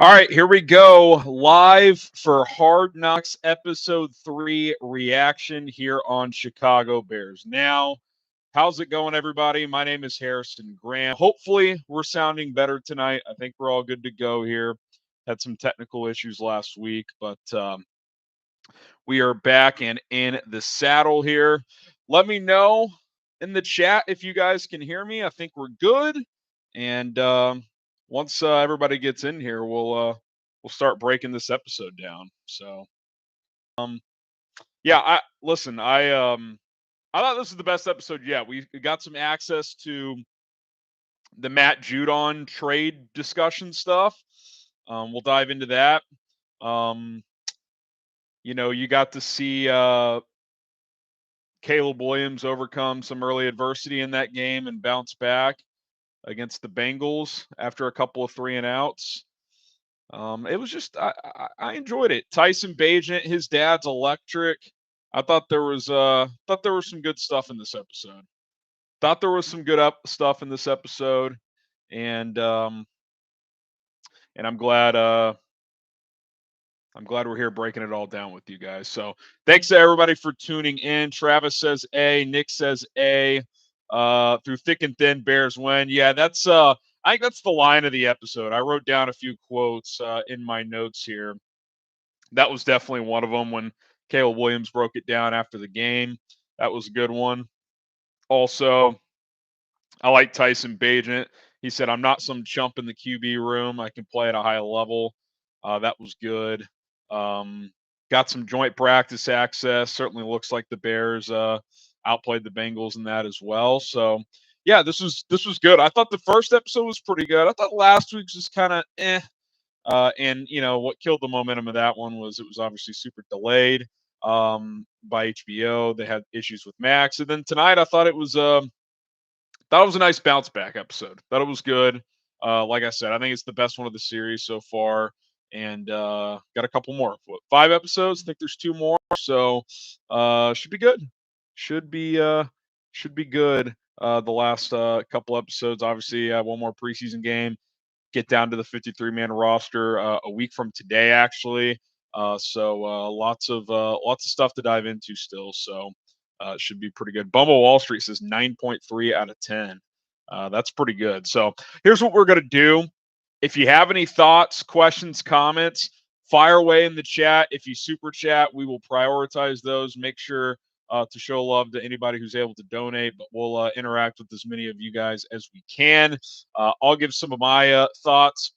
All right, here we go. Live for Hard Knocks Episode 3 reaction here on Chicago Bears Now. How's it going, everybody? My name is Harrison Graham. Hopefully, we're sounding better tonight. I think we're all good to go here. Had some technical issues last week, but we are back and in the saddle here. Let me know in the chat if you guys can hear me. I think we're good. And once everybody gets in here, we'll start breaking this episode down. So, yeah, I thought this was the best episode yet. We got some access to the Matt Judon trade discussion stuff. We'll dive into that. Um, you got to see Caleb Williams overcome some early adversity in that game and bounce back against the Bengals after a couple of 3-and-outs. It was just I enjoyed it. Tyson Bagent, his dad's electric. I thought there was some good stuff in this episode. Thought there was some good stuff in this episode, and I'm glad we're here breaking it all down with you guys. So thanks to everybody for tuning in. Travis says A, Nick says A. Through thick and thin, Bears win. Yeah, that's I think that's the line of the episode. I wrote down a few quotes in my notes here. That was definitely one of them when Caleb Williams broke it down after the game. That was a good one. Also, I like Tyson Bagent. He said, "I'm not some chump in the QB room. I can play at a high level." That was good. Got some joint practice access. Certainly looks like the Bears outplayed the Bengals in that as well. So, yeah, this was good. I thought the first episode was pretty good. I thought last week's was kind of eh. And what killed the momentum of that one was it was obviously super delayed by HBO. They had issues with Max, and then tonight I thought it was a nice bounce back episode. Thought it was good. Like I said, I think it's the best one of the series so far, and got a couple more. What, 5 episodes? I think there's 2 more, so should be good. Should be good. The last couple episodes, obviously, one more preseason game. Get down to the 53-man roster a week from today, actually. So lots of stuff to dive into still. So it should be pretty good. Bumble Wall Street says 9.3 out of 10. That's pretty good. So here's what we're gonna do. If you have any thoughts, questions, comments, fire away in the chat. If you super chat, we will prioritize those. Make sure to show love to anybody who's able to donate, but we'll interact with as many of you guys as we can. I'll give some of my thoughts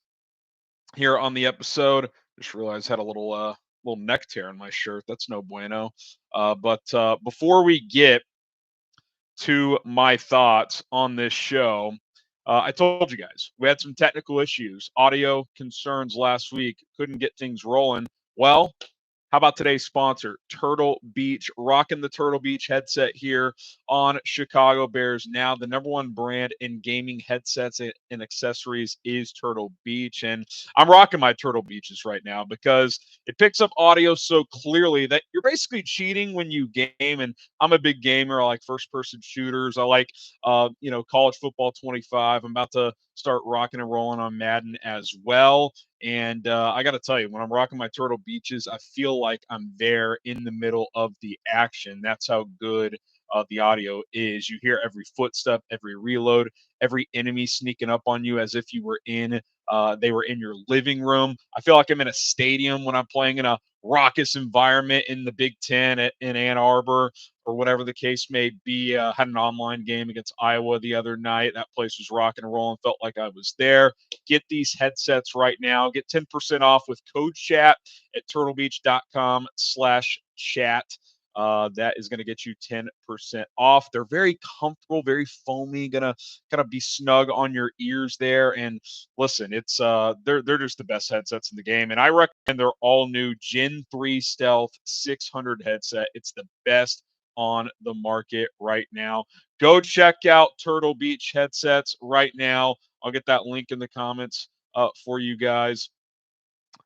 here on the episode. Just realized I had a little neck tear in my shirt. That's no bueno. But before we get to my thoughts on this show, I told you guys we had some technical issues, audio concerns last week. Couldn't get things rolling. Well, how about today's sponsor, Turtle Beach? Rocking the Turtle Beach headset here on Chicago Bears Now. The #1 brand in gaming headsets and accessories is Turtle Beach. And I'm rocking my Turtle Beaches right now because it picks up audio so clearly that you're basically cheating when you game. And I'm a big gamer. I like first-person shooters. I like, college football 25. I'm about to start rocking and rolling on Madden as well. And I got to tell you, when I'm rocking my Turtle Beaches, I feel like I'm there in the middle of the action. That's how good the audio is. You hear every footstep, every reload, every enemy sneaking up on you as if they were in your living room. I feel like I'm in a stadium when I'm playing in a raucous environment in the Big Ten in Ann Arbor or whatever the case may be. Had an online game against Iowa the other night. That place was rocking and rolling. Felt like I was there. Get these headsets right now. Get 10% off with code chat at turtlebeach.com/chat. That is going to get you 10% off. They're very comfortable, very foamy, gonna be snug on your ears there. And listen, it's they're just the best headsets in the game. And I recommend their all new Gen 3 Stealth 600 headset. It's the best on the market right now. Go check out Turtle Beach headsets right now. I'll get that link in the comments for you guys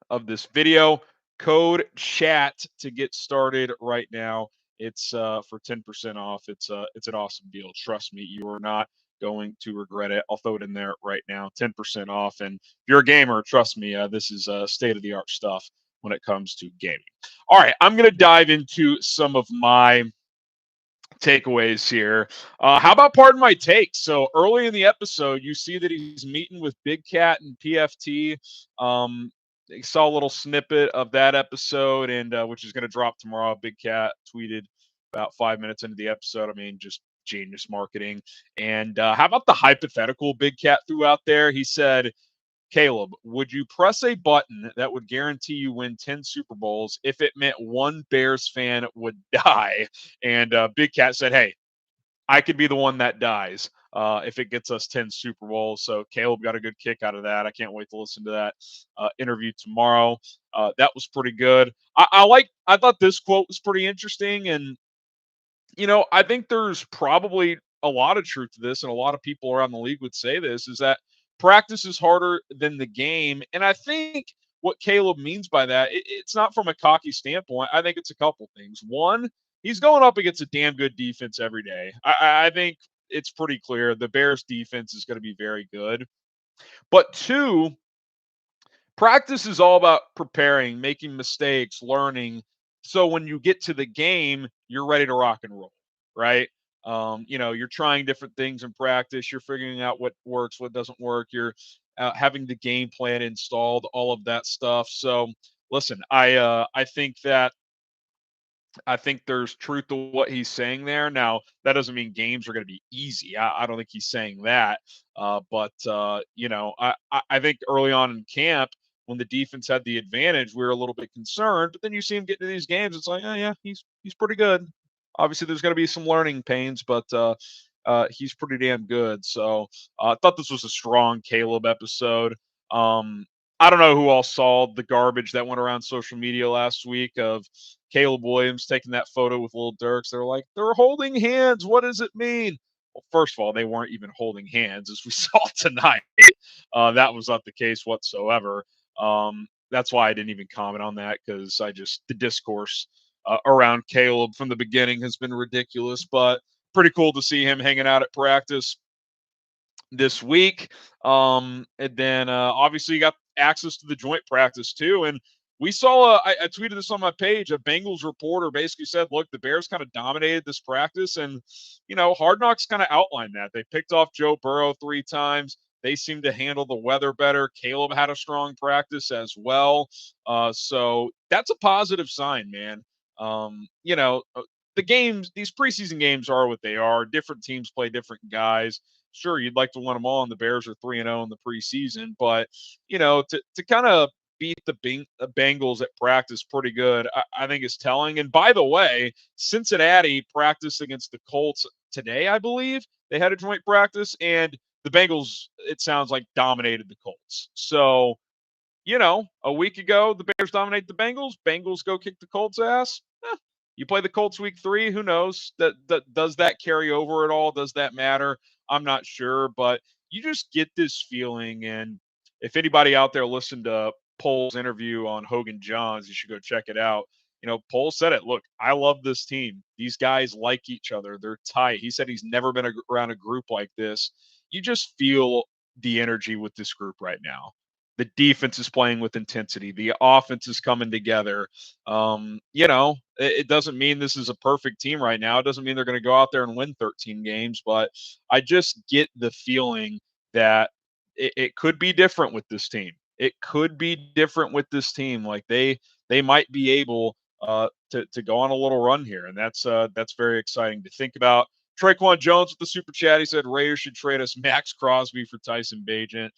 of this video. Code chat to get started right now. It's for 10% off. It's an awesome deal. Trust me, you are not going to regret it. I'll throw it in there right now, 10% off. And if you're a gamer, trust me, this is state of the art stuff when it comes to gaming. All right, I'm going to dive into some of my takeaways here. How about pardon my take? So early in the episode, you see that he's meeting with Big Cat and PFT. You saw a little snippet of that episode, and which is going to drop tomorrow. Big Cat tweeted about 5 minutes into the episode. I mean, just genius marketing. And how about the hypothetical Big Cat threw out there? He said, Caleb, would you press a button that would guarantee you win 10 Super Bowls if it meant one Bears fan would die? And Big Cat said, hey, I could be the one that dies if it gets us 10 Super Bowls. So Caleb got a good kick out of that. I can't wait to listen to that interview tomorrow. That was pretty good. I thought this quote was pretty interesting. And, I think there's probably a lot of truth to this, and a lot of people around the league would say this, is that practice is harder than the game. And I think what Caleb means by that, it's not from a cocky standpoint. I think it's a couple things. One, he's going up against a damn good defense every day. I think it's pretty clear the Bears defense is going to be very good. But two, practice is all about preparing, making mistakes, learning. So when you get to the game, you're ready to rock and roll, right? You're trying different things in practice. You're figuring out what works, what doesn't work. You're having the game plan installed, all of that stuff. So listen, I think there's truth to what he's saying there. Now, that doesn't mean games are going to be easy. I don't think he's saying that. I think early on in camp, when the defense had the advantage, we were a little bit concerned. But then you see him get into these games, it's like, oh yeah, he's pretty good. Obviously, there's going to be some learning pains, but he's pretty damn good. So I thought this was a strong Caleb episode. I don't know who all saw the garbage that went around social media last week of Caleb Williams taking that photo with Lil Durks. They're like, they're holding hands. What does it mean? Well, first of all, they weren't even holding hands, as we saw tonight. That was not the case whatsoever. That's why I didn't even comment on that, because the discourse around Caleb from the beginning has been ridiculous. But pretty cool to see him hanging out at practice this week. And then obviously you got access to the joint practice too. And we saw, I tweeted this on my page, a Bengals reporter basically said, look, the Bears kind of dominated this practice. And, Hard Knocks kind of outlined that. They picked off Joe Burrow 3 times. They seemed to handle the weather better. Caleb had a strong practice as well. So that's a positive sign, man. The games, these preseason games are what they are. Different teams play different guys. Sure, you'd like to win them all, and the Bears are 3-0 in the preseason, but to kind of beat the Bengals at practice pretty good, I think is telling. And by the way, Cincinnati practiced against the Colts today, I believe. They had a joint practice, and the Bengals, it sounds like, dominated the Colts. So, a week ago, the Bears dominate the Bengals. Bengals go kick the Colts' ass. You play the Colts week 3. Who knows? Does that carry over at all? Does that matter? I'm not sure, but you just get this feeling. And if anybody out there listened to Pole's interview on Hogan Johns, you should go check it out. Pole said it. Look, I love this team. These guys like each other. They're tight. He said he's never been around a group like this. You just feel the energy with this group right now. The defense is playing with intensity. The offense is coming together. It doesn't mean this is a perfect team right now. It doesn't mean they're going to go out there and win 13 games, but I just get the feeling that it could be different with this team. It could be different with this team. Like they might be able to go on a little run here, and that's very exciting to think about. Traquan Jones with the super chat. He said Raiders should trade us Max Crosby for Tyson Bagent.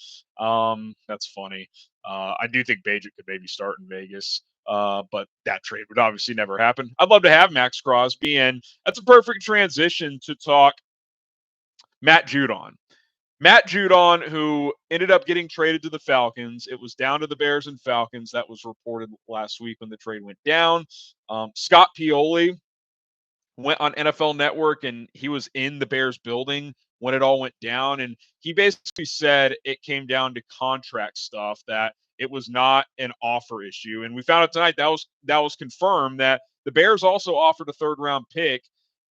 That's funny. I do think Bagent could maybe start in Vegas, but that trade would obviously never happen. I'd love to have Max Crosby, and that's a perfect transition to talk Matt Judon. Matt Judon, who ended up getting traded to the Falcons. It was down to the Bears and Falcons. That was reported last week when the trade went down. Scott Pioli went on NFL Network, and he was in the Bears building when it all went down. And he basically said it came down to contract stuff, that it was not an offer issue. And we found out tonight that was confirmed, that the Bears also offered a 3rd-round pick,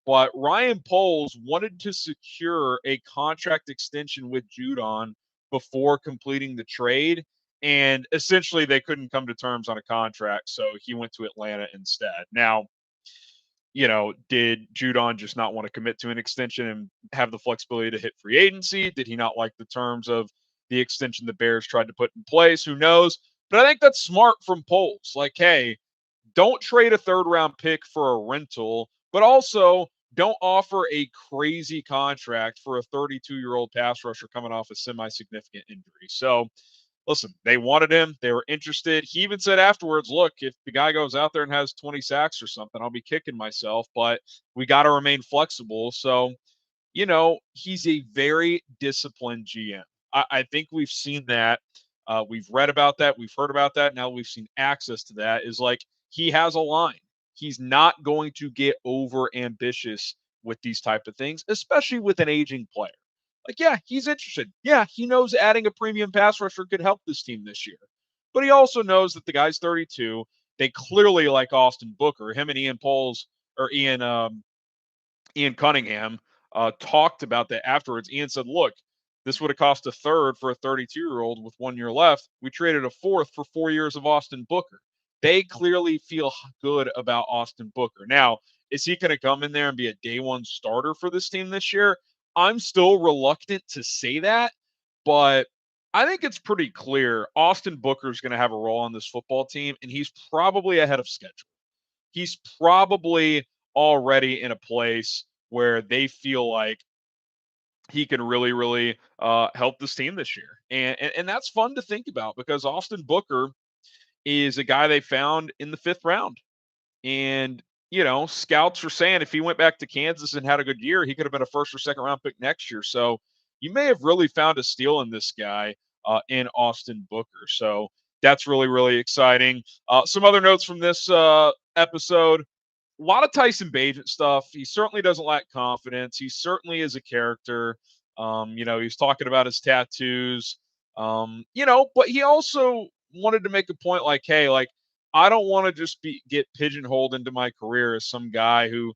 but Ryan Poles wanted to secure a contract extension with Judon before completing the trade. And essentially, they couldn't come to terms on a contract, so he went to Atlanta instead. Now, did Judon just not want to commit to an extension and have the flexibility to hit free agency? Did he not like the terms of the extension the Bears tried to put in place? Who knows? But I think that's smart from Poles. Like, hey, don't trade a third round pick for a rental, but also don't offer a crazy contract for a 32-year-old pass rusher coming off a semi significant injury. So, listen, they wanted him. They were interested. He even said afterwards, look, if the guy goes out there and has 20 sacks or something, I'll be kicking myself, but we got to remain flexible. So, he's a very disciplined GM. I think we've seen that. We've read about that. We've heard about that. Now we've seen access to that. Is like he has a line. He's not going to get over ambitious with these type of things, especially with an aging player. Like, yeah, he's interested. Yeah, he knows adding a premium pass rusher could help this team this year. But he also knows that the guy's 32. They clearly like Austin Booker. Him and Ian Cunningham talked about that afterwards. Ian said, look, this would have cost a third for a 32-year-old with 1 year left. We traded a fourth for 4 years of Austin Booker. They clearly feel good about Austin Booker. Now, is he going to come in there and be a day one starter for this team this year? I'm still reluctant to say that, but I think it's pretty clear Austin Booker is going to have a role on this football team, and he's probably ahead of schedule. He's probably already in a place where they feel like he can really, really help this team this year. And that's fun to think about because Austin Booker is a guy they found in the 5th round. And, scouts are saying if he went back to Kansas and had a good year, he could have been a 1st or 2nd round pick next year. So you may have really found a steal in this guy in Austin Booker. So that's really, really exciting. Some other notes from this episode. A lot of Tyson Bagent stuff. He certainly doesn't lack confidence. He certainly is a character. He's talking about his tattoos. But he also wanted to make a point like, hey, like, I don't want to just get pigeonholed into my career as some guy who,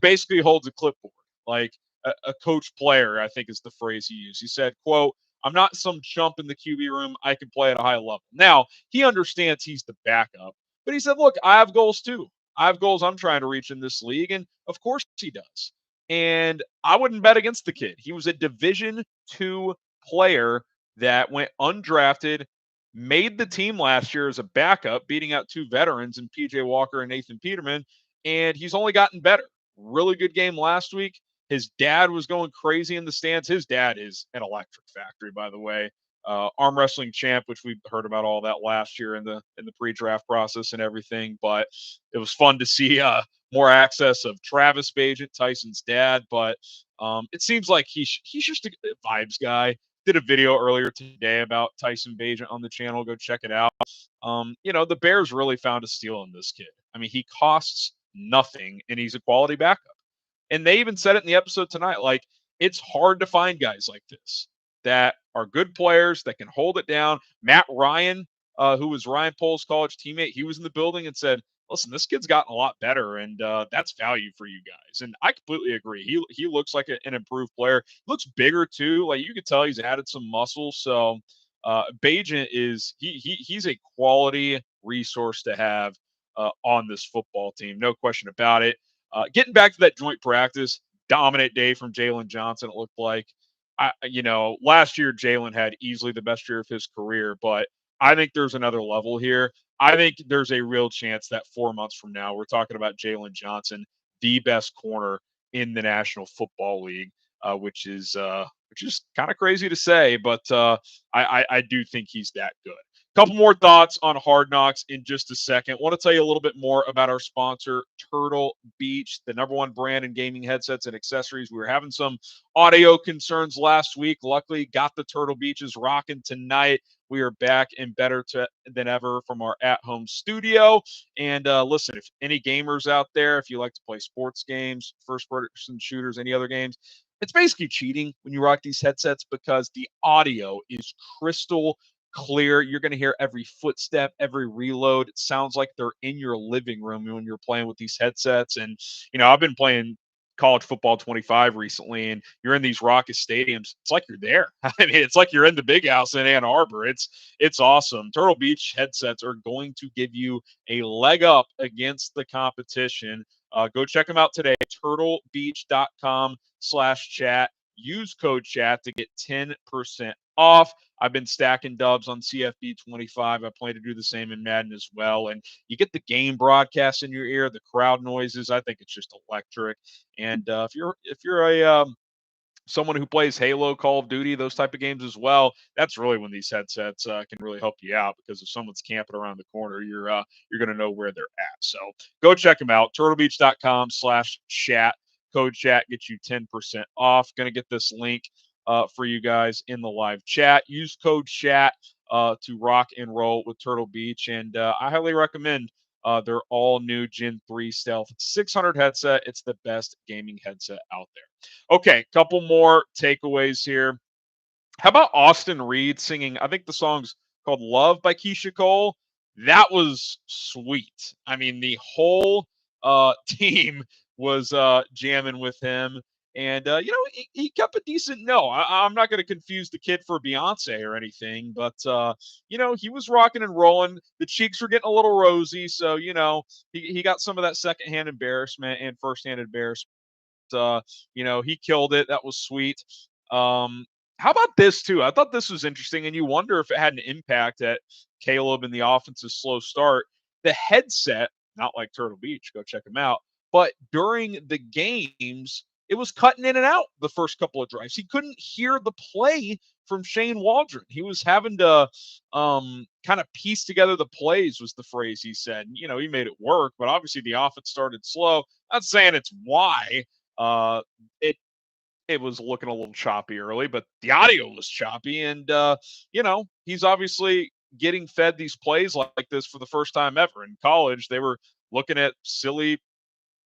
basically holds a clipboard, like a coach player, I think is the phrase he used. He said, quote, I'm not some chump in the QB room. I can play at a high level. Now, he understands he's the backup, but he said, look, I have goals too. I have goals I'm trying to reach in this league, and of course he does. And I wouldn't bet against the kid. He was a Division II player that went undrafted, made the team last year as a backup, beating out 2 veterans in PJ Walker and Nathan Peterman, and he's only gotten better. Really good game last week. His dad was going crazy in the stands. His dad is an electric factory, by the way. Arm wrestling champ, which we heard about all that last year in the pre-draft process and everything. But it was fun to see more access of Travis Bagent, Tyson's dad. But it seems like he's just a vibes guy. Did a video earlier today about Tyson Bagent on the channel. Go check it out. The Bears really found a steal in this kid. I mean, he costs nothing, and he's a quality backup. And they even said it in the episode tonight. Like, it's hard to find guys like this that are good players that can hold it down. Matt Ryan, who was Ryan Poles' college teammate, he was in the building and said, listen, this kid's gotten a lot better, and that's value for you guys. And I completely agree. He looks like an improved player. He looks bigger too. Like, you could tell he's added some muscle. So Bagent is he's a quality resource to have on this football team. No question about it. Getting back to that joint practice, dominant day from Jalen Johnson, it looked like. Last year Jalen had easily the best year of his career, but I think there's another level here. I think there's a real chance that 4 months from now, we're talking about Jalen Johnson, the best corner in the National Football League, which is kind of crazy to say, but I do think he's that good. Couple more thoughts on Hard Knocks in just a second. Want to tell you a little bit more about our sponsor, Turtle Beach, the #1 brand in gaming headsets and accessories. We were having some audio concerns last week. Luckily, got the Turtle Beaches rocking tonight. We are back and better than ever from our at-home studio. And listen, if any gamers out there, if you like to play sports games, first-person shooters, any other games, it's basically cheating when you rock these headsets because the audio is crystal clear. You're going to hear every footstep, every reload. It sounds like they're in your living room when you're playing with these headsets. And, I've been playing college football 25 recently, and you're in these raucous stadiums. It's like you're there. I mean, it's like you're in the big house in Ann Arbor. It's awesome. Turtle Beach headsets are going to give you a leg up against the competition. Go check them out today. turtlebeach.com/chat. Use code chat to get 10% off. I've been stacking dubs on CFB 25. I plan to do the same in Madden as well. And you get the game broadcast in your ear, the crowd noises. I think it's just electric. And if you're a someone who plays Halo, Call of Duty, those type of games as well, that's really when these headsets can really help you out, because if someone's camping around the corner, you're going to know where they're at. So go check them out. turtlebeach.com/chat. Code chat gets you 10% off. Going to get this link for you guys in the live chat. Use code chat to rock and roll with Turtle Beach, and I highly recommend their all new Gen 3 Stealth 600 headset. It's the best gaming headset out there. Okay, couple more takeaways here. How about Austin Reed singing? I think the song's called Love by Keisha Cole. That was sweet. I mean, the whole team was jamming with him. And, he kept a decent no. I'm not going to confuse the kid for Beyonce or anything, but, he was rocking and rolling. The cheeks were getting a little rosy. So, he got some of that secondhand embarrassment and firsthand embarrassment. He killed it. That was sweet. How about this too? I thought this was interesting, and you wonder if it had an impact at Caleb and the offense's slow start. The headset, not like Turtle Beach, go check them out, but during the games, it was cutting in and out the first couple of drives. He couldn't hear the play from Shane Waldron. He was having to kind of piece together the plays, was the phrase he said. He made it work, but obviously the offense started slow. Not saying it's why. It was looking a little choppy early, but the audio was choppy, and he's obviously getting fed these plays like this for the first time ever. In college, they were looking at silly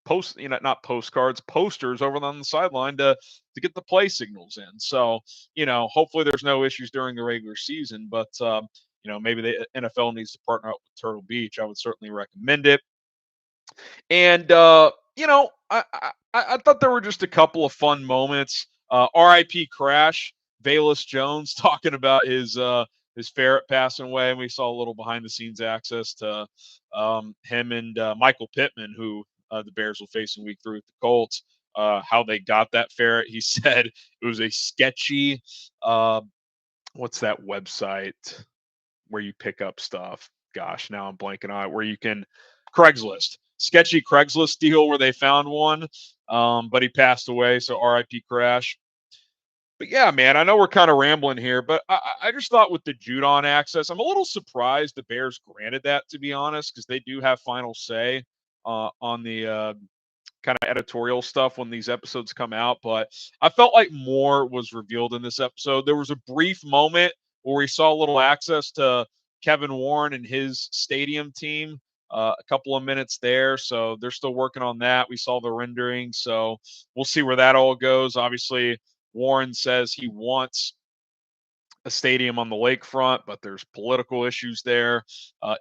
not postcards, posters over on the sideline to get the play signals in. So, hopefully there's no issues during the regular season, but maybe the NFL needs to partner up with Turtle Beach. I would certainly recommend it. And I thought there were just a couple of fun moments. R.I.P. Crash, Velus Jones talking about his ferret passing away, and we saw a little behind the scenes access to him and Michael Pittman, who the Bears will face in Week 3 with the Colts. How they got that ferret, he said it was a sketchy. What's that website where you pick up stuff? Gosh, now I'm blanking on it. Where you can Craigslist, sketchy Craigslist deal where they found one, but he passed away. So R.I.P. Crash. But yeah, man, I know we're kind of rambling here, but I just thought with the Judon access, I'm a little surprised the Bears granted that, to be honest, because they do have final say on the kind of editorial stuff when these episodes come out. But I felt like more was revealed in this episode. There was a brief moment where we saw a little access to Kevin Warren and his stadium team, a couple of minutes there. So they're still working on that. We saw the rendering. So we'll see where that all goes. Obviously, Warren says he wants a stadium on the lakefront, but there's political issues there.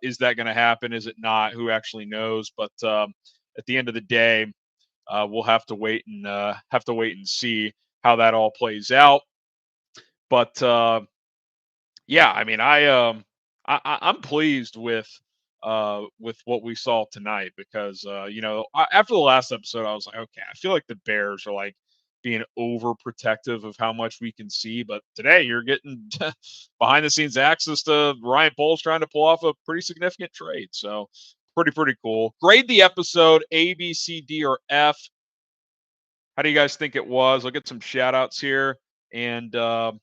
Is that going to happen? Is it not? Who actually knows? But at the end of the day, we'll have to wait and see how that all plays out. But yeah, I mean, I'm pleased with what we saw tonight, because after the last episode, I was like, okay, I feel like the Bears are like being overprotective of how much we can see, but today you're getting behind the scenes access to Ryan Poles trying to pull off a pretty significant trade. So pretty cool. Grade the episode A, B, C, D, or F. How do you guys think it was? I'll get some shout outs here, and we'll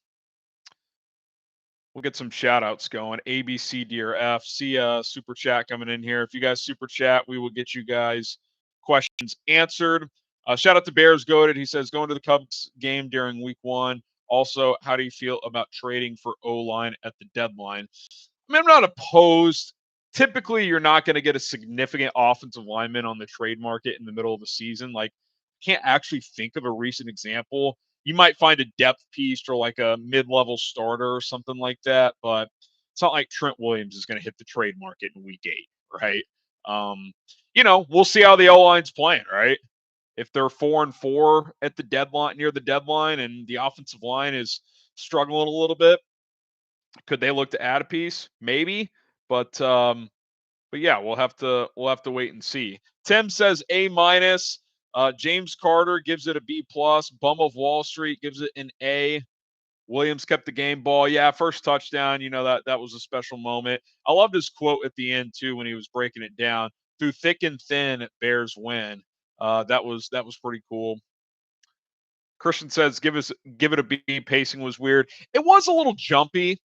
get some shout outs going. A, B, C, D, or F. See super chat coming in here. If you guys super chat, we will get you guys questions answered. Shout out to Bears Goated. He says, going to the Cubs game during week 1. Also, how do you feel about trading for O-line at the deadline? I mean, I'm not opposed. Typically, you're not going to get a significant offensive lineman on the trade market in the middle of the season. Like, can't actually think of a recent example. You might find a depth piece or like a mid-level starter or something like that, but it's not like Trent Williams is going to hit the trade market in week 8, right? We'll see how the O-line's playing, right? If they're 4-4 at the deadline, near the deadline, and the offensive line is struggling a little bit, could they look to add a piece? Maybe, but yeah, we'll have to wait and see. Tim says A minus. James Carter gives it a B plus. Bum of Wall Street gives it an A. Williams kept the game ball. Yeah, first touchdown. That was a special moment. I loved his quote at the end too when he was breaking it down. Through thick and thin, Bears win. That was pretty cool. Christian says give it a B. Pacing was weird. It was a little jumpy.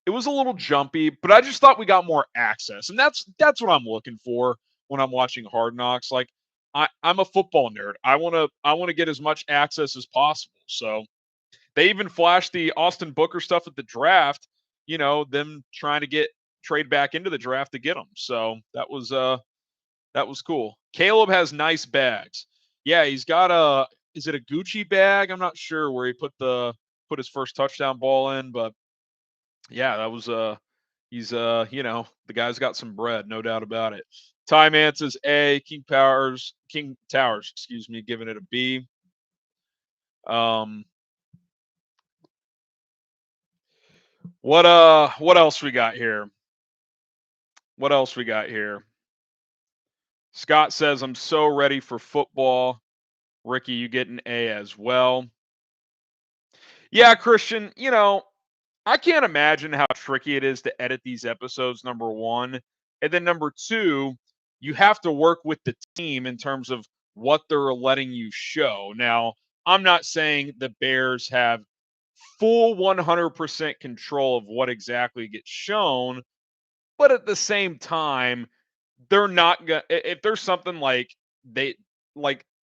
But I just thought we got more access, and that's what I'm looking for when I'm watching Hard Knocks. Like I'm a football nerd. I want to get as much access as possible. So they even flashed the Austin Booker stuff at the draft. Them trying to trade back into the draft to get them. So that was cool. Caleb has nice bags. Yeah, he's got is it a Gucci bag? I'm not sure where he put his first touchdown ball in, but yeah, that was he's the guy's got some bread, no doubt about it. Ty Mance's A, King Towers, excuse me, giving it a B. What else we got here? Scott says I'm so ready for football. Ricky, you get an A as well. Yeah, Christian, I can't imagine how tricky it is to edit these episodes, number one. And then number two, you have to work with the team in terms of what they're letting you show. Now, I'm not saying the Bears have full 100% control of what exactly gets shown, but at the same time, they're not going to, if there's something they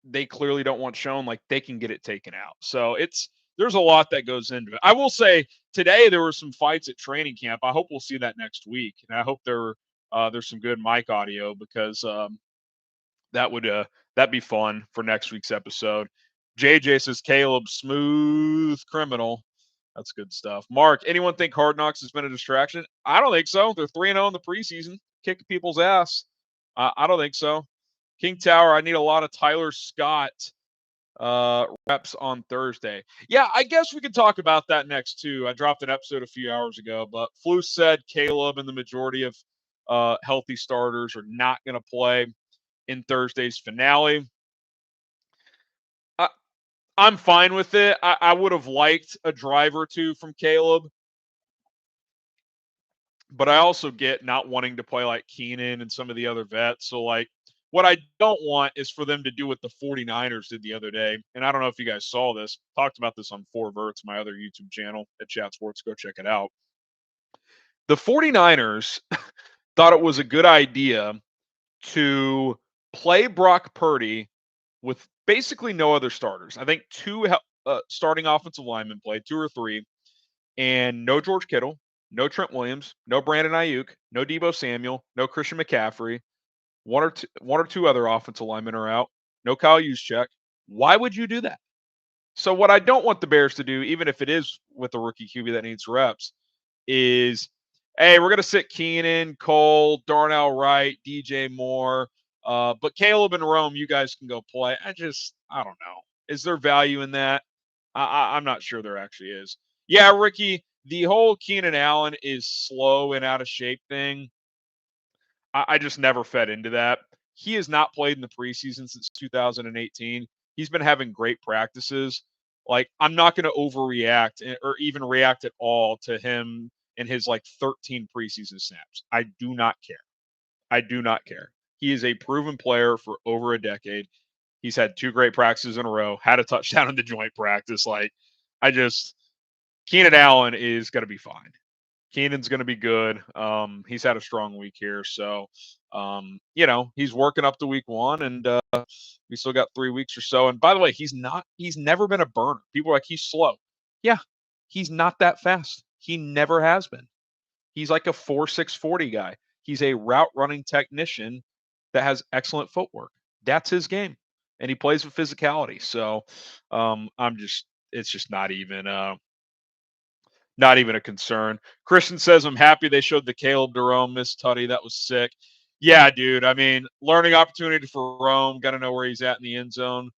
they clearly don't want shown, like they can get it taken out. So there's a lot that goes into it. I will say today there were some fights at training camp. I hope we'll see that next week, and I hope there's some good mic audio because that'd be fun for next week's episode. JJ says Caleb smooth criminal. That's good stuff. Mark, anyone think Hard Knocks has been a distraction? I don't think so. They're 3-0 in the preseason, kicking people's ass. I don't think so. King Tower, I need a lot of Tyler Scott reps on Thursday. Yeah, I guess we could talk about that next too. I dropped an episode a few hours ago, but Flus said Caleb and the majority of healthy starters are not going to play in Thursday's finale. I'm fine with it. I would have liked a drive or two from Caleb, but I also get not wanting to play like Keenan and some of the other vets. So, what I don't want is for them to do what the 49ers did the other day. And I don't know if you guys saw this. Talked about this on 4Verts, my other YouTube channel at Chat Sports. Go check it out. The 49ers thought it was a good idea to play Brock Purdy with basically no other starters. I think two starting offensive linemen played, two or three, and no George Kittle, no Trent Williams, no Brandon Ayuk, no Deebo Samuel, no Christian McCaffrey. One or two other offensive linemen are out. No Kyle Juszczyk. Why would you do that? So what I don't want the Bears to do, even if it is with a rookie QB that needs reps, is, hey, we're going to sit Keenan, Cole, Darnell Wright, DJ Moore, but Caleb and Rome, you guys can go play. I don't know. Is there value in that? I'm not sure there actually is. Yeah, Ricky, the whole Keenan Allen is slow and out of shape thing, I just never fed into that. He has not played in the preseason since 2018. He's been having great practices. I'm not going to overreact or even react at all to him in his 13 preseason snaps. I do not care. I do not care. He is a proven player for over a decade. He's had two great practices in a row, had a touchdown in the joint practice. Keenan Allen is going to be fine. Keenan's going to be good. He's had a strong week here. So, he's working up to week one, and we still got 3 weeks or so. And by the way, he's never been a burner. People are like, he's slow. Yeah, he's not that fast. He never has been. He's like a 4.6 40 guy. He's a route running technician that has excellent footwork. That's his game. And he plays with physicality. So, it's just not even a concern. Christian says, I'm happy they showed the Caleb Jerome Miss Tutty. That was sick. Yeah, dude. I mean, learning opportunity for Rome. Got to know where he's at in the end zone.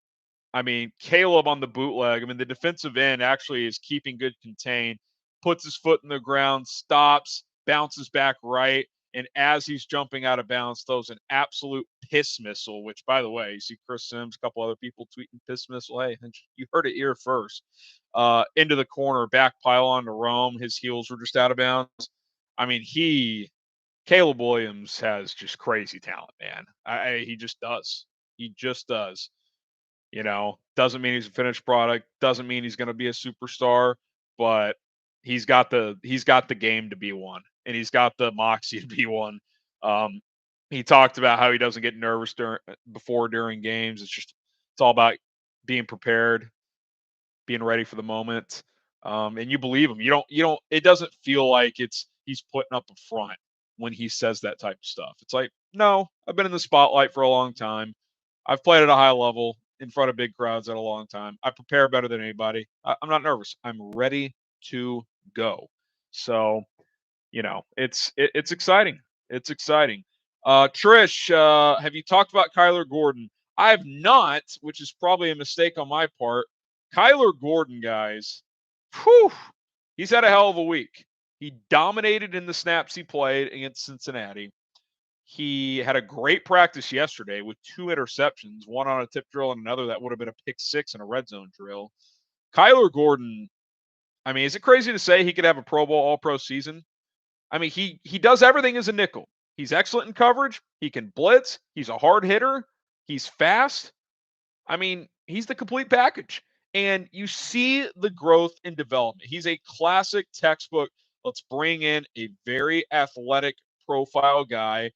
I mean, Caleb on the bootleg. I mean, the defensive end actually is keeping good contain, puts his foot in the ground, stops, bounces back right, and as he's jumping out of bounds, throws an absolute piss missile. Which, by the way, you see Chris Sims, a couple other people tweeting piss missile. Hey, you heard it here first. Into the corner, back pylon to Rome. His heels were just out of bounds. I mean, Caleb Williams has just crazy talent, man. He just does. He just does. Doesn't mean he's a finished product. Doesn't mean he's going to be a superstar, but he's got the game to be one, and he's got the moxie to be one. Um, he talked about how he doesn't get nervous during games. It's all about being prepared, being ready for the moment. And you believe him. You don't. It doesn't feel like he's putting up a front when he says that type of stuff. It's like, no, I've been in the spotlight for a long time. I've played at a high level in front of big crowds at a long time. I prepare better than anybody. I'm not nervous. I'm ready to go. So, it's exciting. It's exciting. Trish, have you talked about Kyler Gordon? I have not, which is probably a mistake on my part. Kyler Gordon, guys, whew, he's had a hell of a week. He dominated in the snaps he played against Cincinnati. He had a great practice yesterday with 2 interceptions, one on a tip drill and another that would have been a pick six in a red zone drill. Kyler Gordon, I mean, is it crazy to say he could have a Pro Bowl All-Pro season? I mean, he does everything as a nickel. He's excellent in coverage. He can blitz. He's a hard hitter. He's fast. I mean, he's the complete package. And you see the growth and development. He's a classic textbook. Let's bring in a very athletic profile guy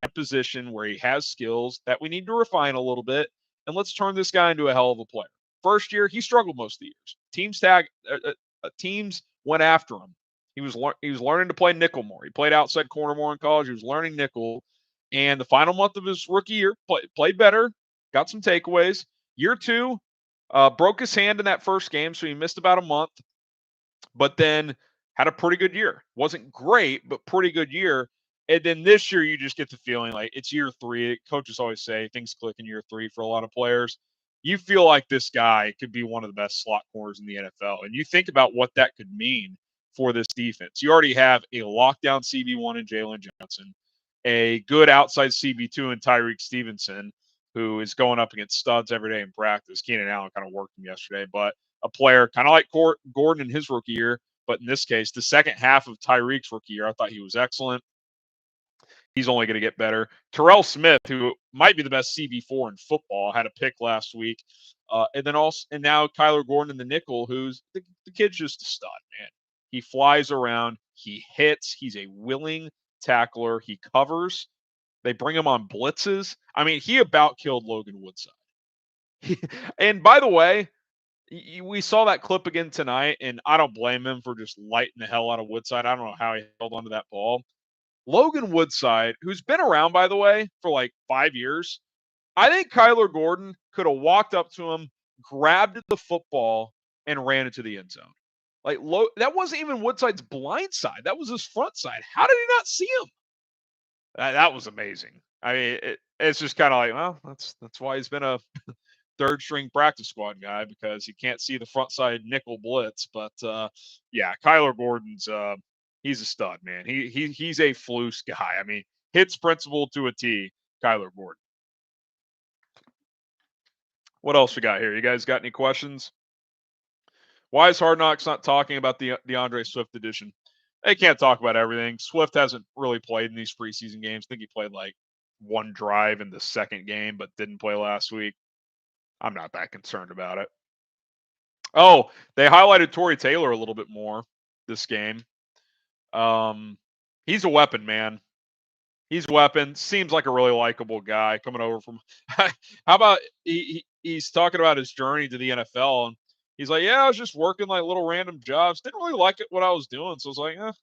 at a position where he has skills that we need to refine a little bit. And let's turn this guy into a hell of a player. First year, he struggled most of the years. Teams went after him. He was learning to play nickel more. He played outside corner more in college. He was learning nickel. And the final month of his rookie year, played better, got some takeaways. Year 2, broke his hand in that first game, so he missed about a month, but then had a pretty good year. Wasn't great, but pretty good year. And then this year, you just get the feeling like it's year 3. Coaches always say things click in year 3 for a lot of players. You feel like this guy could be one of the best slot corners in the NFL. And you think about what that could mean for this defense. You already have a lockdown CB1 in Jalen Johnson, a good outside CB2 in Tyreek Stevenson, who is going up against studs every day in practice. Keenan Allen kind of worked him yesterday, but a player kind of like Gordon in his rookie year, but in this case, the second half of Tyreek's rookie year, I thought he was excellent. He's only going to get better. Terrell Smith, who might be the best CB4 in football, had a pick last week. And now Kyler Gordon in the nickel, who's the kid's just a stud, man. He flies around, he hits, he's a willing tackler, he covers. They bring him on blitzes. I mean, he about killed Logan Woodside. And by the way, we saw that clip again tonight, and I don't blame him for just lighting the hell out of Woodside. I don't know how he held onto that ball. Logan Woodside, who's been around, by the way, for like 5 years, I think Kyler Gordon could have walked up to him, grabbed the football, and ran into the end zone. Like, that wasn't even Woodside's blind side. That was his front side. How did he not see him? That was amazing. I mean, it's just kind of like, well, that's why he's been a third string practice squad guy, because he can't see the front side nickel blitz. But yeah, Kyler Gordon's he's a stud, man. He's a flus guy. I mean, hits principle to a T. Kyler Gordon. What else we got here? You guys got any questions? Why is Hard Knocks not talking about the DeAndre Swift edition? They can't talk about everything. Swift hasn't really played in these preseason games. I think he played like one drive in the second game, but didn't play last week. I'm not that concerned about it. Oh, they highlighted Torrey Taylor a little bit more this game. He's a weapon, man. He's a weapon. Seems like a really likable guy coming over from. How about he's talking about his journey to the NFL, and he's like, "Yeah, I was just working like little random jobs. Didn't really like it what I was doing, so I was like,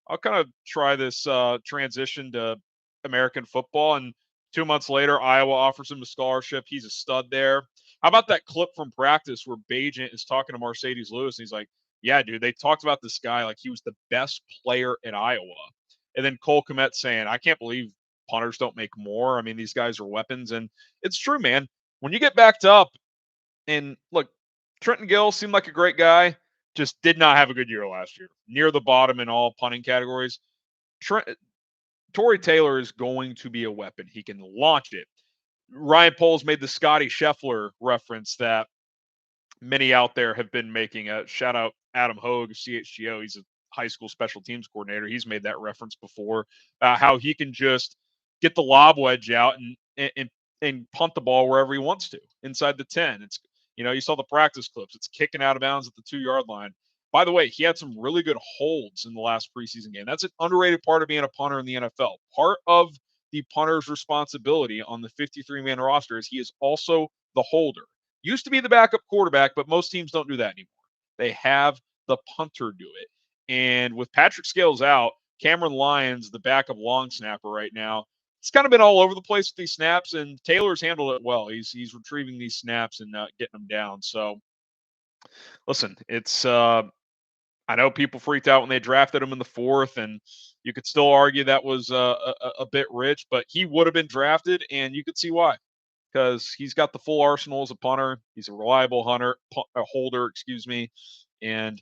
I'll kind of try this transition to American football." And 2 months later, Iowa offers him a scholarship. He's a stud there. How about that clip from practice where Bajent is talking to Mercedes Lewis, and he's like, "Yeah, dude, they talked about this guy like he was the best player at Iowa." And then Cole Kmet saying, "I can't believe punters don't make more. I mean, these guys are weapons, and it's true, man. When you get backed up, and look, Trenton Gill seemed like a great guy, just did not have a good year last year. Near the bottom in all punting categories. Torrey Taylor is going to be a weapon. He can launch it. Ryan Poles made the Scotty Scheffler reference that many out there have been making. A shout out Adam Hogue, CHGO. He's a high school special teams coordinator. He's made that reference before. How he can just get the lob wedge out and punt the ball wherever he wants to inside the 10. It's, you saw the practice clips. It's kicking out of bounds at the 2-yard line. By the way, he had some really good holds in the last preseason game. That's an underrated part of being a punter in the NFL. Part of the punter's responsibility on the 53-man roster is he is also the holder. Used to be the backup quarterback, but most teams don't do that anymore. They have the punter do it. And with Patrick Scales out, Cameron Lyons, the backup long snapper right now, it's kind of been all over the place with these snaps, and Taylor's handled it well. He's retrieving these snaps and getting them down. So, listen, it's I know people freaked out when they drafted him in the 4th, and you could still argue that was a bit rich, but he would have been drafted, and you could see why. Because he's got the full arsenal as a punter. He's a reliable holder, and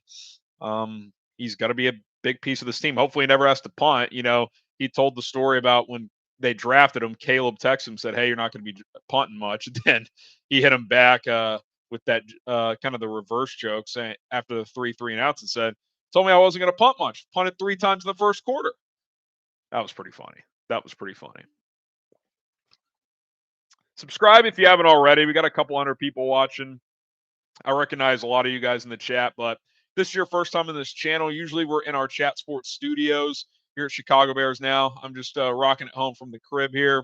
he's going to be a big piece of this team. Hopefully he never has to punt. He told the story about when they drafted him, Caleb texted him, said, hey, you're not going to be punting much. Then he hit him back with that kind of the reverse joke saying after the 3 and outs and said, told me I wasn't going to punt much. Punted 3 times in the first quarter. That was pretty funny. Subscribe if you haven't already. We got a couple hundred people watching. I recognize a lot of you guys in the chat, but this is your first time in this channel. Usually we're in our Chat Sports studios here at Chicago Bears now. I'm just rocking it home from the crib here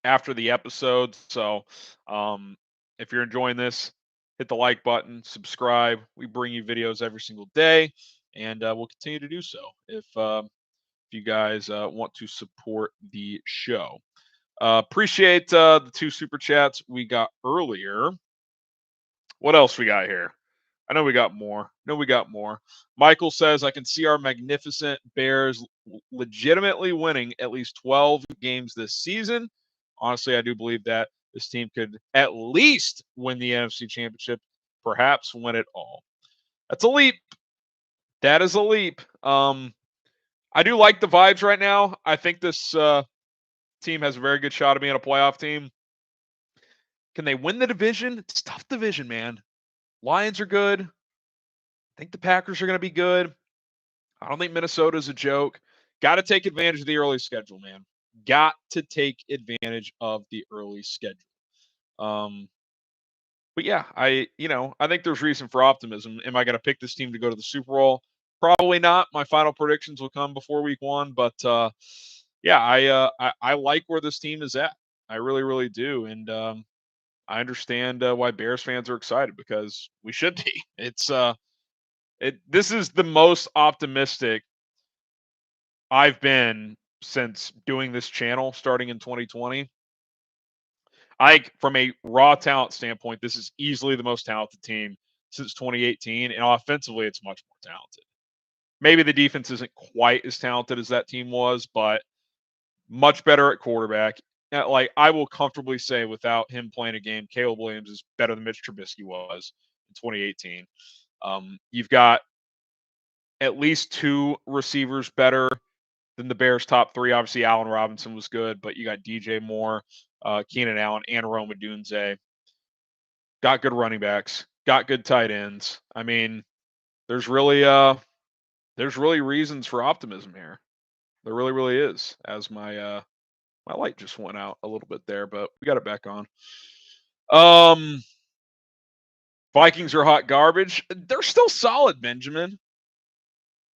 after the episode. So if you're enjoying this, hit the like button, subscribe. We bring you videos every single day, and we'll continue to do so if you guys want to support the show. Appreciate the 2 super chats we got earlier. What else we got here? I know we got more. Michael says, I can see our magnificent Bears legitimately winning at least 12 games this season. Honestly, I do believe that this team could at least win the NFC Championship, perhaps win it all. That's a leap. That is a leap. I do like the vibes right now. I think this team has a very good shot of being a playoff team. Can they win the division? It's a tough division, man. Lions are good. I think the Packers are going to be good. I don't think Minnesota's a joke. Got to take advantage of the early schedule, man. Got to take advantage of the early schedule. But yeah, I think there's reason for optimism. Am I going to pick this team to go to the Super Bowl? Probably not. My final predictions will come before week 1, but yeah, I like where this team is at. I really, really do, and I understand why Bears fans are excited because we should be. This is the most optimistic I've been since doing this channel starting in 2020. From a raw talent standpoint, this is easily the most talented team since 2018, and offensively, it's much more talented. Maybe the defense isn't quite as talented as that team was, but much better at quarterback. Like, I will comfortably say without him playing a game, Caleb Williams is better than Mitch Trubisky was in 2018. You've got at least 2 receivers better than the Bears' top 3. Obviously, Allen Robinson was good, but you got DJ Moore, Keenan Allen, and Rome Odunze. Got good running backs. Got good tight ends. I mean, there's really reasons for optimism here. There really, really is. As my light just went out a little bit there, but we got it back on. Vikings are hot garbage. They're still solid, Benjamin.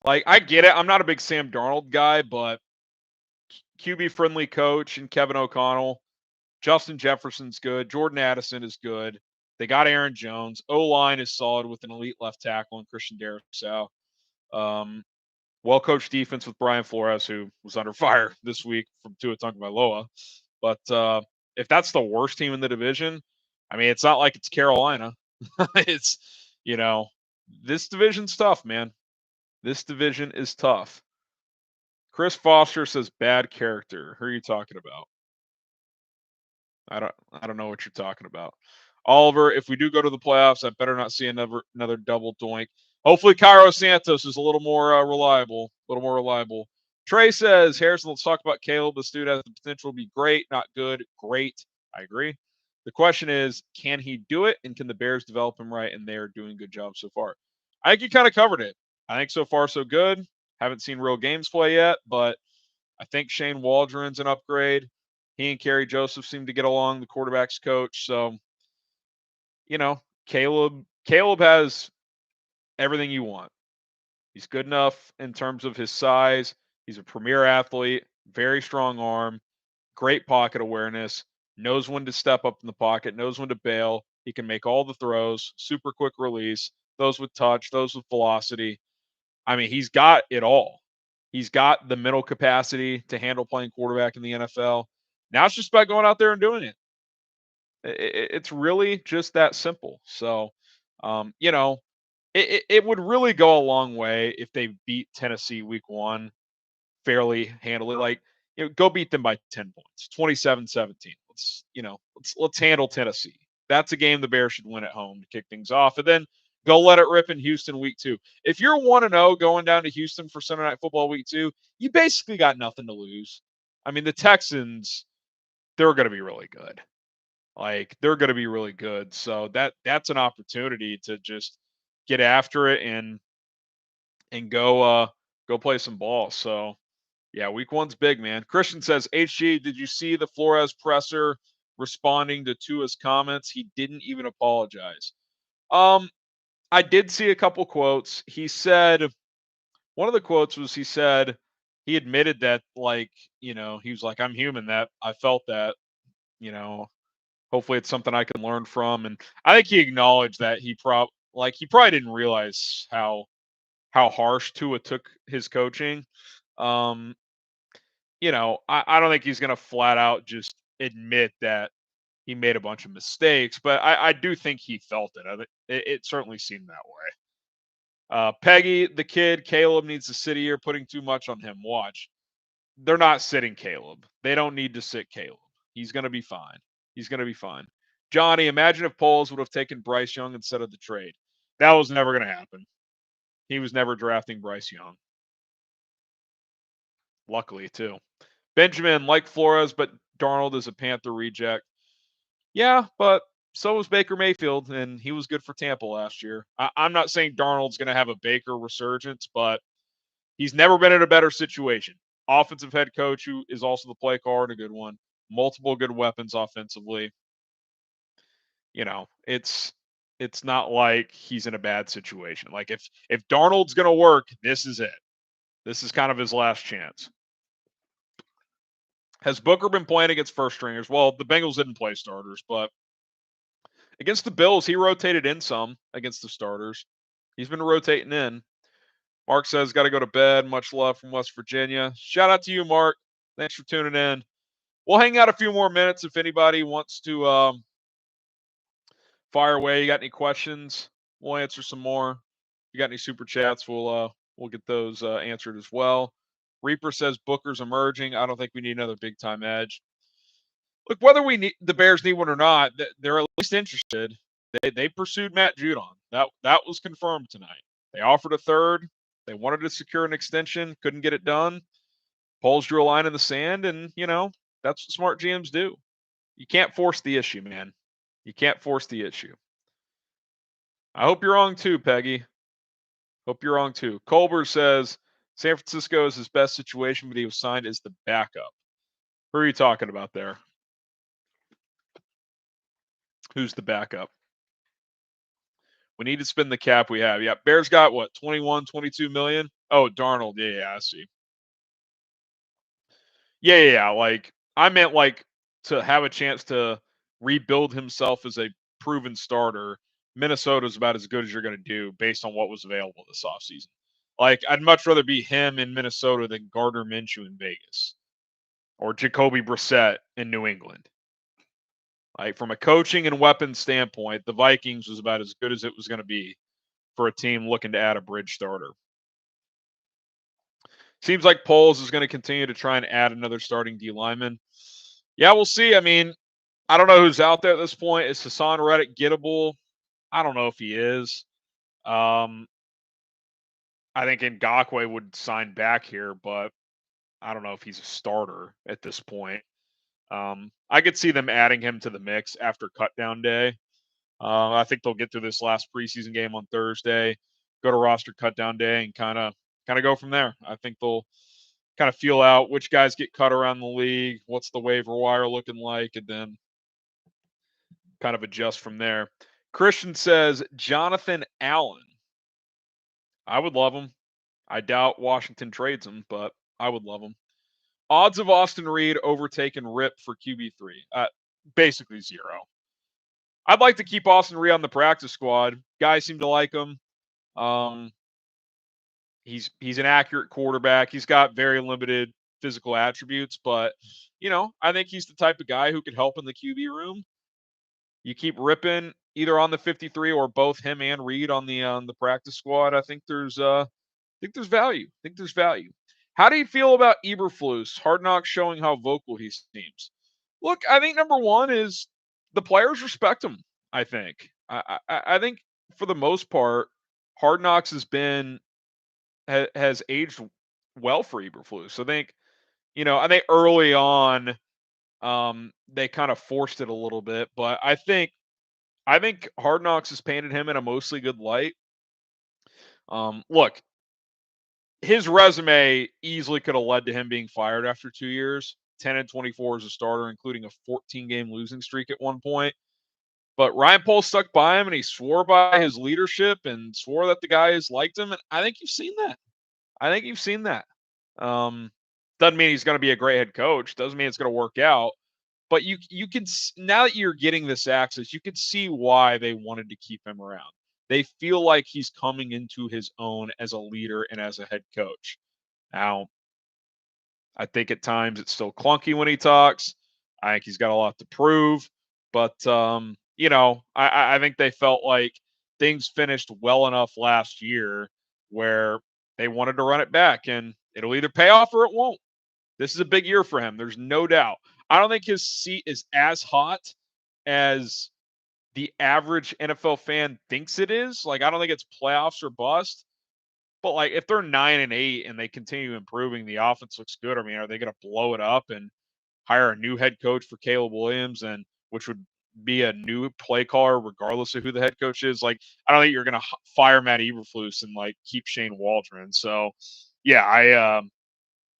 Like, I get it. I'm not a big Sam Darnold guy, but QB-friendly coach and Kevin O'Connell. Justin Jefferson's good. Jordan Addison is good. They got Aaron Jones. O-line is solid with an elite left tackle and Christian Darrisaw. Well-coached defense with Brian Flores, who was under fire this week from Tua Tagovailoa. But if that's the worst team in the division, I mean, it's not like it's Carolina. It's, this division's tough, man. This division is tough. Chris Foster says bad character. Who are you talking about? I don't know what you're talking about. Oliver, if we do go to the playoffs, I better not see another double doink. Hopefully, Cairo Santos is a little more reliable. A little more reliable. Trey says, Harrison, let's talk about Caleb. This dude has the potential to be great, not good. Great. I agree. The question is, can he do it, and can the Bears develop him right? And they are doing a good job so far. I think you kind of covered it. I think so far so good. Haven't seen real games play yet, but I think Shane Waldron's an upgrade. He and Kerry Joseph seem to get along, the quarterback's coach. So, Caleb has everything you want. He's good enough in terms of his size. He's a premier athlete, very strong arm, great pocket awareness, knows when to step up in the pocket, knows when to bail. He can make all the throws, super quick release, those with touch, those with velocity. I mean, he's got it all. He's got the mental capacity to handle playing quarterback in the NFL. Now it's just about going out there and doing it. It's really just that simple. So, it would really go a long way if they beat Tennessee week 1 fairly handily. Like, go beat them by 10 points, 27-17. Let's handle Tennessee. That's a game the Bears should win at home to kick things off. And then go let it rip in Houston week 2. If you're 1-0 going down to Houston for Sunday Night Football week 2, you basically got nothing to lose. I mean, the Texans, they're going to be really good. Like, they're going to be really good. So that's an opportunity to just get after it and go play some ball. So yeah, week 1's big, man. Christian says, HG, did you see the Flores presser responding to Tua's comments? He didn't even apologize. I did see a couple quotes. He said, one of the quotes was, he admitted that, like, he was like, I'm human, that I felt that, hopefully it's something I can learn from. And I think he acknowledged that he probably didn't realize how harsh Tua took his coaching. I don't think he's going to flat out just admit that he made a bunch of mistakes, but I do think he felt it. It certainly seemed that way. Peggy, the kid, Caleb needs to sit here, putting too much on him. Watch. They're not sitting Caleb. They don't need to sit Caleb. He's going to be fine. He's going to be fine. Johnny, imagine if Poles would have taken Bryce Young instead of the trade. That was never going to happen. He was never drafting Bryce Young. Luckily, too. Benjamin, like Flores, but Darnold is a Panther reject. Yeah, but so was Baker Mayfield, and he was good for Tampa last year. I'm not saying Darnold's going to have a Baker resurgence, but he's never been in a better situation. Offensive head coach who is also the play caller and a good one. Multiple good weapons offensively. It's not like he's in a bad situation. Like, if Darnold's going to work, this is it. This is kind of his last chance. Has Booker been playing against first stringers? Well, the Bengals didn't play starters, but against the Bills, he rotated in some against the starters. He's been rotating in. Mark says, got to go to bed. Much love from West Virginia. Shout out to you, Mark. Thanks for tuning in. We'll hang out a few more minutes if anybody wants to fire away. You got any questions? We'll answer some more. If you got any super chats, we'll get those answered as well. Reaper says Booker's emerging. I don't think we need another big time edge. Look, whether the Bears need one or not, they're at least interested. They pursued Matt Judon. That was confirmed tonight. They offered a third. They wanted to secure an extension, couldn't get it done. Poles drew a line in the sand, and that's what smart GMs do. You can't force the issue, man. You can't force the issue. I hope you're wrong too, Peggy. Hope you're wrong too. Colbert says San Francisco is his best situation, but he was signed as the backup. Who are you talking about there? Who's the backup? We need to spend the cap we have. Yeah, Bears got what, 21, 22 million? Oh, Darnold. Yeah, I see. Yeah. Like, I meant, like, to have a chance to rebuild himself as a proven starter. Minnesota's about as good as you're going to do based on what was available this offseason. Like, I'd much rather be him in Minnesota than Gardner Minshew in Vegas or Jacoby Brissett in New England. Like, from a coaching and weapons standpoint, the Vikings was about as good as it was going to be for a team looking to add a bridge starter. Seems like Poles is going to continue to try and add another starting D lineman. Yeah, we'll see. I mean, I don't know who's out there at this point. Is Hassan Reddick gettable? I don't know if he is. Um, I think Ngakoue would sign back here, but I don't know if he's a starter at this point. I could see them adding him to the mix after cutdown day. I think they'll get through this last preseason game on Thursday, go to roster cutdown day, and kind of go from there. I think they'll kind of feel out which guys get cut around the league, what's the waiver wire looking like, and then kind of adjust from there. Christian says Jonathan Allen. I would love him. I doubt Washington trades him, but I would love him. Odds of Austin Reed overtaking Rip for QB3. Basically zero. I'd like to keep Austin Reed on the practice squad. Guys seem to like him. Um, he's an accurate quarterback. He's got very limited physical attributes, but I think he's the type of guy who could help in the QB room. You keep ripping either on the 53 or both him and Reed on the practice squad. I think there's value. I think there's value. How do you feel about Eberflus? Hard Knocks showing how vocal he seems. Look, I think number one is the players respect him. I think. I think for the most part, Hard Knocks has aged well for Eberflus. I think early on, they kind of forced it a little bit, but I think Hard Knocks has painted him in a mostly good light. Look, his resume easily could have led to him being fired after 2 years. 10-24 as a starter, including a 14-game losing streak at one point. But Ryan Poles stuck by him, and he swore by his leadership and swore that the guys liked him. And I think you've seen that. Doesn't mean he's going to be a great head coach. Doesn't mean it's going to work out. But you can, now that you're getting this access, you can see why they wanted to keep him around. They feel like he's coming into his own as a leader and as a head coach. Now, I think at times it's still clunky when he talks. I think he's got a lot to prove. But, I think they felt like things finished well enough last year where they wanted to run it back, and it'll either pay off or it won't. This is a big year for him. There's no doubt. I don't think his seat is as hot as the average NFL fan thinks it is. Like, I don't think it's playoffs or bust. But like, if they're 9-8 and they continue improving, the offense looks good. I mean, are they going to blow it up and hire a new head coach for Caleb Williams, and which would be a new play caller regardless of who the head coach is? Like, I don't think you're going to fire Matt Eberflus and like keep Shane Waldron. So, yeah,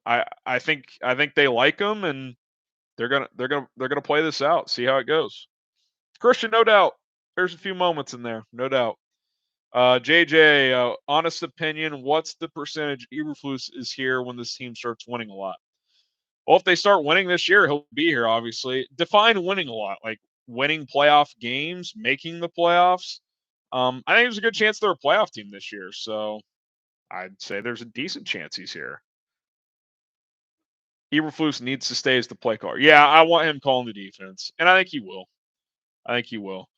I think they like him, and they're gonna play this out, see how it goes. Christian, no doubt. There's a few moments in there, no doubt. JJ, honest opinion, what's the percentage Eberflus is here when this team starts winning a lot? Well, if they start winning this year, he'll be here, obviously. Define winning a lot, like winning playoff games, making the playoffs. I think there's a good chance they're a playoff team this year, so I'd say there's a decent chance he's here. Eberflus needs to stay as the play caller. Yeah, I want him calling the defense, and I think he will.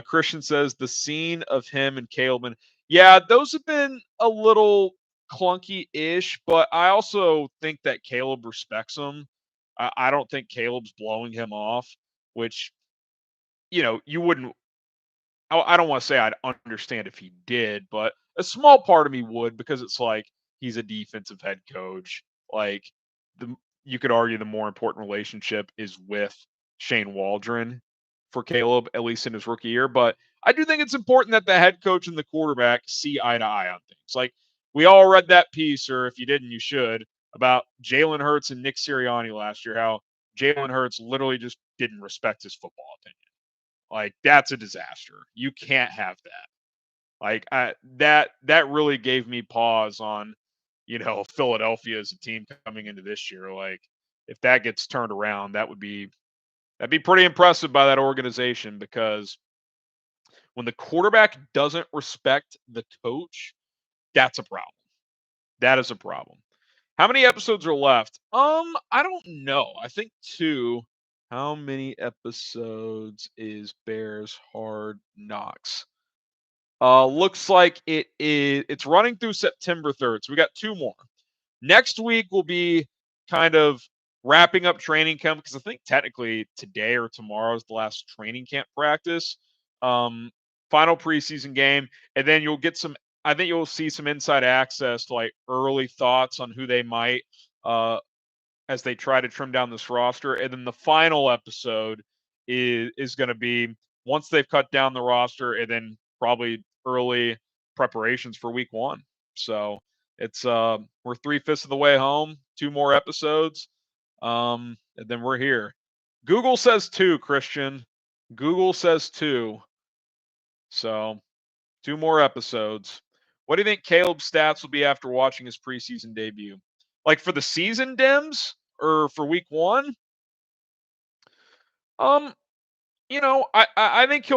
Christian says the scene of him and Caleb. Yeah, those have been a little clunky-ish, but I also think that Caleb respects him. I don't think Caleb's blowing him off, which, you wouldn't. I don't want to say I'd understand if he did, but a small part of me would, because it's like he's a defensive head coach. Like, you could argue the more important relationship is with Shane Waldron for Caleb, at least in his rookie year. But I do think it's important that the head coach and the quarterback see eye to eye on things. Like, we all read that piece, or if you didn't, you should, about Jalen Hurts and Nick Sirianni last year, how Jalen Hurts literally just didn't respect his football opinion. Like, that's a disaster. You can't have that. Like, that really gave me pause on, Philadelphia as a team coming into this year. Like, if that gets turned around, that'd be pretty impressive by that organization, because when the quarterback doesn't respect the coach, that's a problem. That is a problem. How many episodes are left? I don't know. I think 2. How many episodes is Bears Hard Knocks? Looks like it's running through September 3rd. So we got 2 more. Next week will be kind of wrapping up training camp because I think technically today or tomorrow is the last training camp practice. Final preseason game, and then you'll get some. I think you'll see some inside access to like early thoughts on who they might as they try to trim down this roster. And then the final episode is going to be once they've cut down the roster, and then probably early preparations for week one. So it's we're 3/5 of the way home. 2 more episodes, and then we're here. Google says 2, Christian. Google says 2. So 2 more episodes. What do you think Caleb's stats will be after watching his preseason debut? Like for the season, Dems, or for week one? Um, I think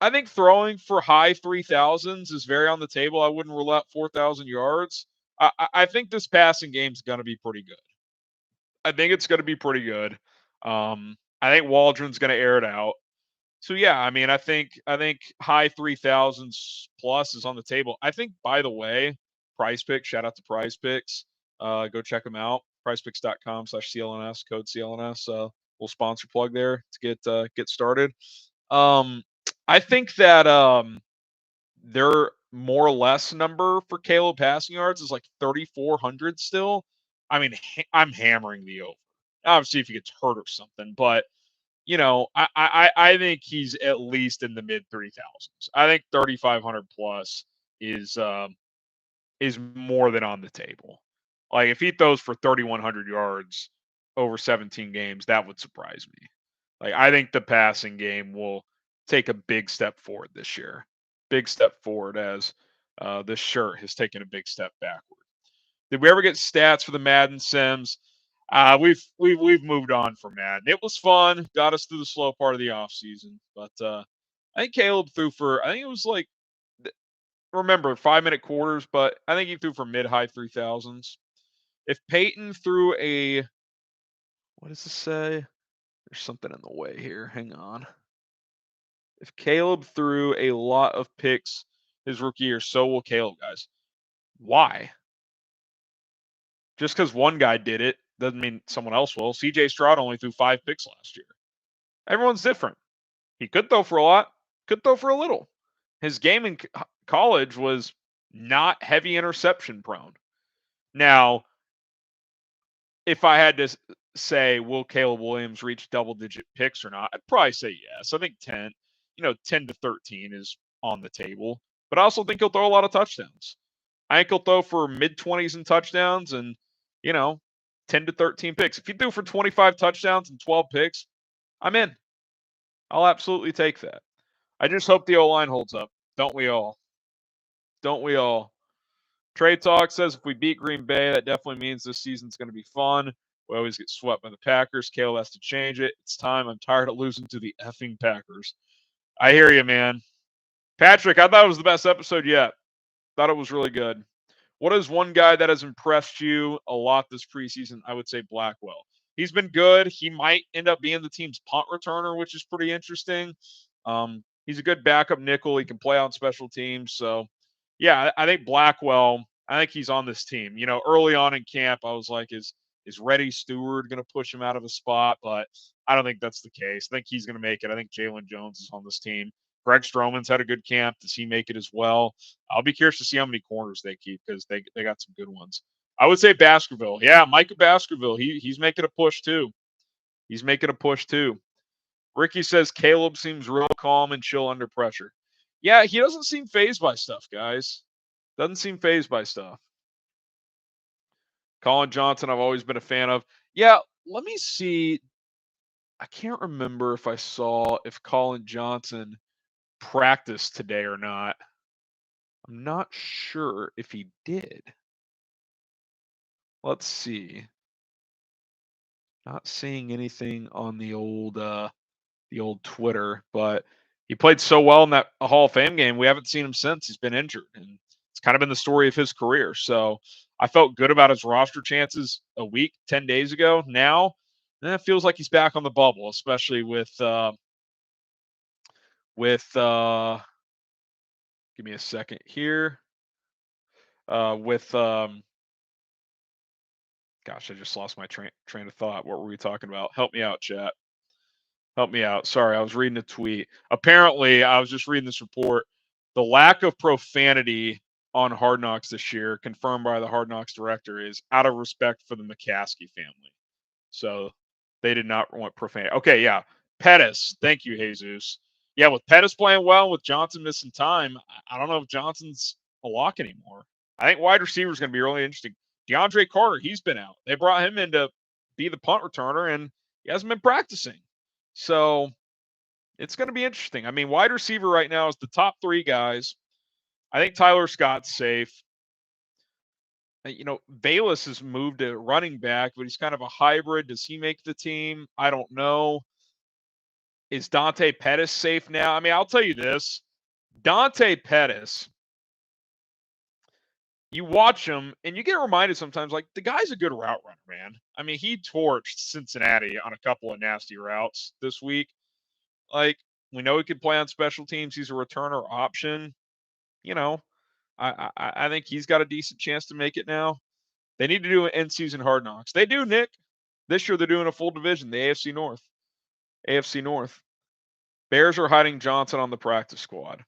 I think throwing for high 3,000s is very on the table. I wouldn't rule out 4,000 yards. I think this passing game's going to be pretty good. I think it's going to be pretty good. I think Waldron's going to air it out. So yeah, I mean, I think high 3,000s plus is on the table. I think, by the way, Prize Picks, shout out to Prize Picks. Go check them out. PrizePicks.com/CLNS, code CLNS. Little sponsor plug there to get started. Um, I think that their more or less number for Caleb passing yards is like 3,400 still. I mean, I'm hammering the over. Obviously, if he gets hurt or something, but I think he's at least in the mid 3,000s. I think 3,500 plus is more than on the table. Like if he throws for 3,100 yards over 17 games, that would surprise me. Like I think the passing game will take a big step forward this year. Big step forward as this shirt has taken a big step backward. Did we ever get stats for the Madden Sims? We've moved on from Madden. It was fun, got us through the slow part of the off season, but I think Caleb threw for I think it was like remember 5-minute quarters, but I think he threw for mid high 3,000s. If Peyton threw a what does this say? There's something in the way here. Hang on. If Caleb threw a lot of picks his rookie year, so will Caleb, guys. Why? Just because one guy did it doesn't mean someone else will. CJ Stroud only threw 5 picks last year. Everyone's different. He could throw for a lot, could throw for a little. His game in college was not heavy interception prone. Now, if I had to say, will Caleb Williams reach double digit picks or not? I'd probably say yes. I think 10, 10 to 13 is on the table. But I also think he'll throw a lot of touchdowns. I think he'll throw for mid 20s in touchdowns and, you know, 10 to 13 picks. If you threw for 25 touchdowns and 12 picks, I'm in. I'll absolutely take that. I just hope the O line holds up. Don't we all? Don't we all? Trey Talk says if we beat Green Bay, that definitely means this season's going to be fun. We always get swept by the Packers. Caleb has to change it. It's time. I'm tired of losing to the effing Packers. I hear you, man. Patrick, I thought it was the best episode yet. Thought it was really good. What is one guy that has impressed you a lot this preseason? I would say Blackwell. He's been good. He might end up being the team's punt returner, which is pretty interesting. He's a good backup nickel. He can play on special teams. So, yeah, I think Blackwell. I think he's on this team. Early on in camp, I was like, is Reddy Stewart going to push him out of a spot? But I don't think that's the case. I think he's going to make it. I think Jalen Jones is on this team. Greg Stroman's had a good camp. Does he make it as well? I'll be curious to see how many corners they keep because they got some good ones. I would say Baskerville. Yeah, Micah Baskerville. He's making a push too. He's making a push too. Ricky says Caleb seems real calm and chill under pressure. Yeah, he doesn't seem phased by stuff, guys. Doesn't seem phased by stuff. Colin Johnson, I've always been a fan of. Yeah, let me see. I can't remember if I saw if Colin Johnson practiced today or not. I'm not sure if he did. Let's see. Not seeing anything on the old Twitter, but he played so well in that Hall of Fame game. We haven't seen him since. He's been injured, and it's kind of been the story of his career. So I felt good about his roster chances a week, 10 days ago. Now, it feels like he's back on the bubble, especially with give me a second here. With Gosh, I just lost my train of thought. What were we talking about? Help me out, chat. Help me out. Sorry, I was reading a tweet. Apparently, I was just reading this report. The lack of profanity on Hard Knocks this year, confirmed by the Hard Knocks director, is out of respect for the McCaskey family. So they did not want profanity. Okay, yeah. Pettis. Thank you, Jesus. Yeah, with Pettis playing well, with Johnson missing time, I don't know if Johnson's a lock anymore. I think wide receiver is going to be really interesting. DeAndre Carter, he's been out. They brought him in to be the punt returner, and he hasn't been practicing. So it's going to be interesting. I mean, wide receiver right now is the top three guys. I think Tyler Scott's safe. Velus has moved to running back, but he's kind of a hybrid. Does he make the team? I don't know. Is Dante Pettis safe now? I mean, I'll tell you this. Dante Pettis, you watch him and you get reminded sometimes, like, the guy's a good route runner, man. I mean, he torched Cincinnati on a couple of nasty routes this week. Like, we know he could play on special teams. He's a returner option. I think he's got a decent chance to make it now. They need to do an in-season Hard Knocks. They do, Nick. This year they're doing a full division, the AFC North. AFC North. Bears are hiding Johnson on the practice squad.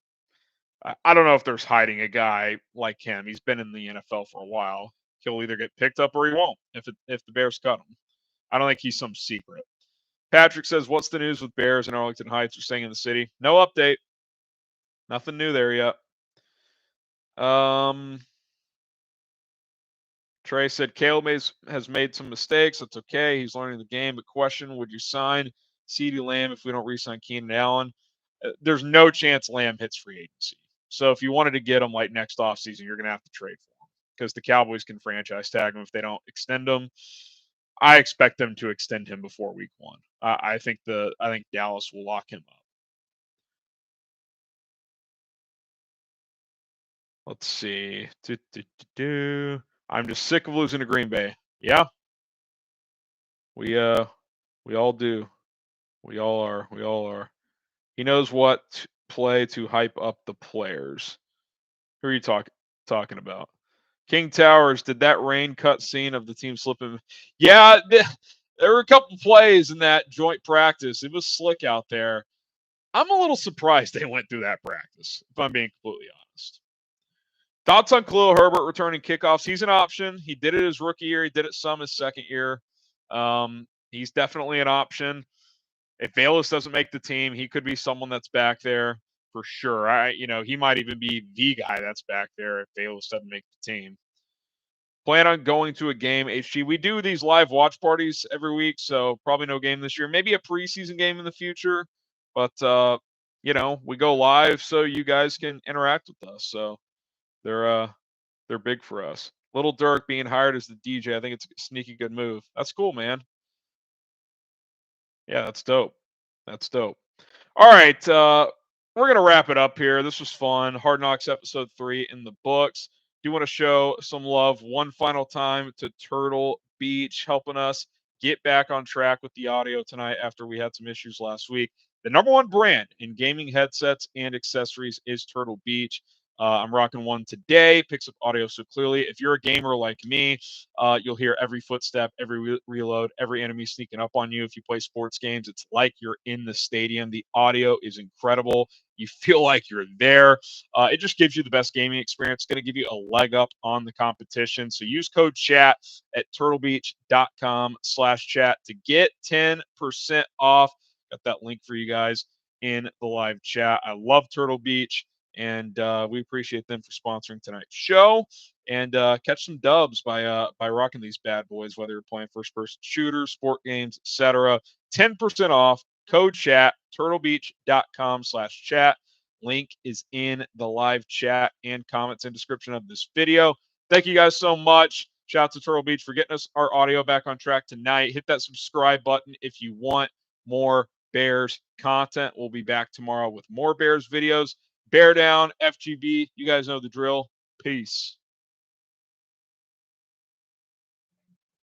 I don't know if there's hiding a guy like him. He's been in the NFL for a while. He'll either get picked up or he won't if the Bears cut him. I don't think he's some secret. Patrick says, what's the news with Bears and Arlington Heights are staying in the city? No update. Nothing new there yet. Trey said, Caleb has made some mistakes. That's okay. He's learning the game. But question, would you sign CeeDee Lamb if we don't re-sign Keenan Allen? There's no chance Lamb hits free agency. So if you wanted to get him like next offseason, you're going to have to trade for him because the Cowboys can franchise tag him if they don't extend him. I expect them to extend him before week 1. I think Dallas will lock him up. Let's see. I'm just sick of losing to Green Bay. Yeah. We all do. We all are. He knows what play to hype up the players. Who are you talking about? King Towers, did that rain cut scene of the team slipping? Yeah, there were a couple plays in that joint practice. It was slick out there. I'm a little surprised they went through that practice, if I'm being completely honest. Thoughts on Khalil Herbert returning kickoffs? He's an option. He did it his rookie year. He did it some his second year. He's definitely an option. If Velus doesn't make the team, he could be someone that's back there for sure. He might even be the guy that's back there if Velus doesn't make the team. Plan on going to a game, HG. We do these live watch parties every week, so probably no game this year. Maybe a preseason game in the future, but we go live so you guys can interact with us. So they're big for us. Little Dirk being hired as the DJ, I think it's a sneaky good move. That's cool, man. Yeah, that's dope. That's dope. All right, we're gonna wrap it up here. This was fun. Hard Knocks episode 3 in the books. Do want to show some love one final time to Turtle Beach, helping us get back on track with the audio tonight after we had some issues last week. The number one brand in gaming headsets and accessories is Turtle Beach. I'm rocking one today. Picks up audio so clearly. If you're a gamer like me, you'll hear every footstep, every reload, every enemy sneaking up on you. If you play sports games, it's like you're in the stadium. The audio is incredible. You feel like you're there. It just gives you the best gaming experience. It's going to give you a leg up on the competition. So use code CHAT at turtlebeach.com/chat to get 10% off. Got that link for you guys in the live chat. I love Turtle Beach, and we appreciate them for sponsoring tonight's show. And catch some dubs by rocking these bad boys, whether you're playing first-person shooters, sport games, etc. 10% off. Code chat, turtlebeach.com/chat. Link is in the live chat and comments and description of this video. Thank you guys so much. Shout out to Turtle Beach for getting us our audio back on track tonight. Hit that subscribe button if you want more Bears content. We'll be back tomorrow with more Bears videos. Bear down, FGB. You guys know the drill. Peace.